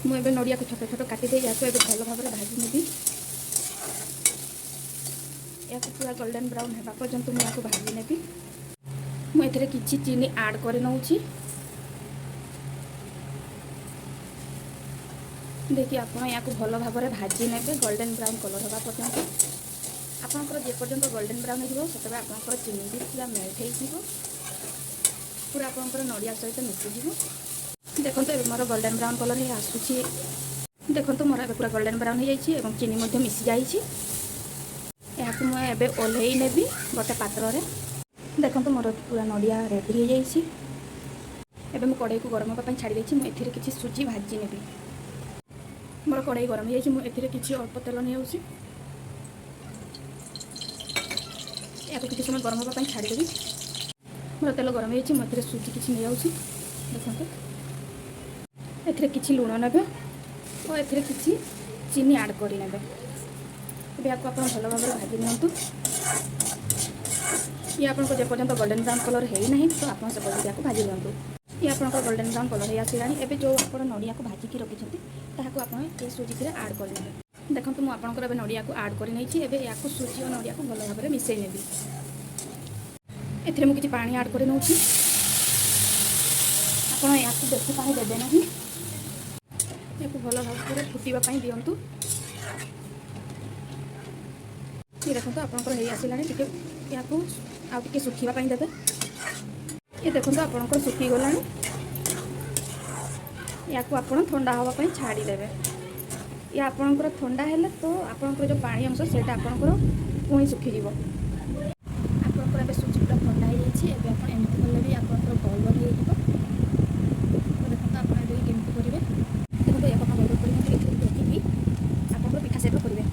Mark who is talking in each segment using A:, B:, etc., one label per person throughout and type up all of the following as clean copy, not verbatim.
A: मुझे नड़िया को छोट छोट काटी या भल भाव में भाजी नेबी। या पूरा गोल्डन ब्राउन होगा पर्यंत मुझे भाजी नेबी। मुझे किसी चीनी ऐड कर नौची। देखिए आप भल भाव में भाजी ने गोल्डन ब्राउन कलर होगा पर्यंत। आपंकर जेपर्यंत गोल्डन ब्राउन होते आपंकर चीनी भी पूरा मेल्ट हो पूरा आपंकर नड़िया सहित मिसीज। देखो ये मोर गोल्डन ब्राउन कलर ही आसूसी। देखो मोर पूरा गोल्डन ब्राउन हो जाए चीनी मिसी जाइए। मुझे ओल्है नेबी गोटे पात्र में। देखो मोर पूरा नड़िया रेडी हो जाइए। एवं कड़ाई को गरम होगा छाड़ी देती। मुझे किसी सुजी भाजी नेबी। मोर कड़ाई गरम हो जाए मुझे किसी अल्प तेल नहीं या किसी समय गरम होगा छाड़ीदेवी। मोर तेल गरम हो मुझे सुजी किसी नहीं जाऊँगी। देखो ए किसी लुण ने और ए किसी चीनी ऐड कर आप भल भाव में भाजी नियंतु। ये आपको जेपर्यंत गोल्डन ब्राउन कलर है ना तो आप भाजी दिंतु। ये आप गोल्डन ब्राउन कलर हो आसानी। एवं जो आप नड़िया को भाजिकी रखिंट ताकू आप सुजी से ऐड कर देखो मुझे आपंकर नड़िया को ऐड कर नहीं या सुजी और नड़िया को भल भाव में मिसई नेबी। मुझे किसी पानी ऐड कर नौची। आप या बेसी पानी देवे ना या भल भाव में फुटापी दिंतु। ये देखो आपंकर हो आसला या आगे सुखापी देवे। ये देखो आपंकर सुखीगला या आप ठंडा हाँवाई छाड़ीदे। या आपंकर ठंडा है तो आपंकर जो पानी अंश से आपंकर पुणी सुखीज। आपंकर सुजी पूरा ठंडा हो जाए आप एमती कले भी आपंकर गोल गोल हो। देखो आप केमती करेंगे। देखो ये गोल गोल कर देखिए आपंकर पिठा सेप करेंगे।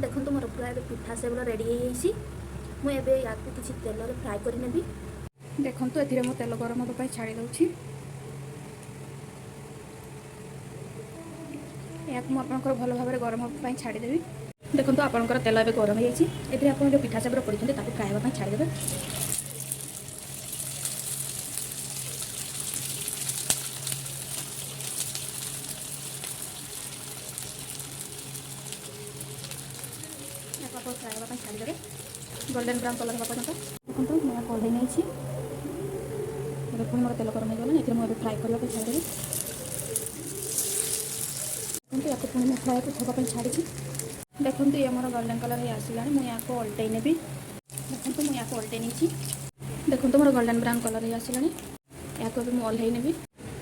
A: देखो तो मोर पूरा पिठा सेबला रेडी हो मुझे या किसी तेल फ्राए करी। देखो तो ये तेल गरम होगा छाड़ी दूसरी। या आपंकर भल भाव में गरम होगा छाड़ीदेवी। देखो तो आपंकर तेल ए गरम हो जाए आप जो पिठा सेबला पड़ते फ्राए होगा छाड़ीदेवे। फ्राए होगा छाड़ीदेवे गोल्डन ब्राउन कलर होगा पर्यटन। देखो मैं कढ़ई नहीं पुणी मोर तेल गरम हो गला मुझे फ्राए करने छाड़ीदेवी। देखो या पुणी मैं फ्राए होगा छाड़ी। देखो ये मोर गोल्डन कलर हो आसला मुझे यहाँ ओल्टे नेबी। देखो मुझे यहाँ ओल्टे नहीं। देखो मोर गोल्डन ब्राउन कलर हो आसला या ओल्है नेबी।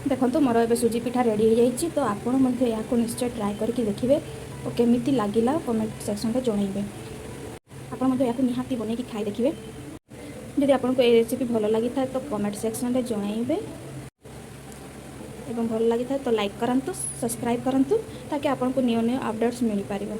A: देखो मोर ए सुजी पिठा रेडी हो जाए तो आपको निश्चय ट्राए करके देखिए और केमिति लगिला कमेंट सेक्शन में जनइबे। आप निहाती बनई खाई देखिए। यदि आपको ये रेसिपी भल लगी था तो कमेंट सेक्शन में जनइबे एवं भल लगी था तो लाइक करंतु सब्सक्राइब करंतु ताकि आपको न्यू न्यू अपडेट्स मिल पारिबो।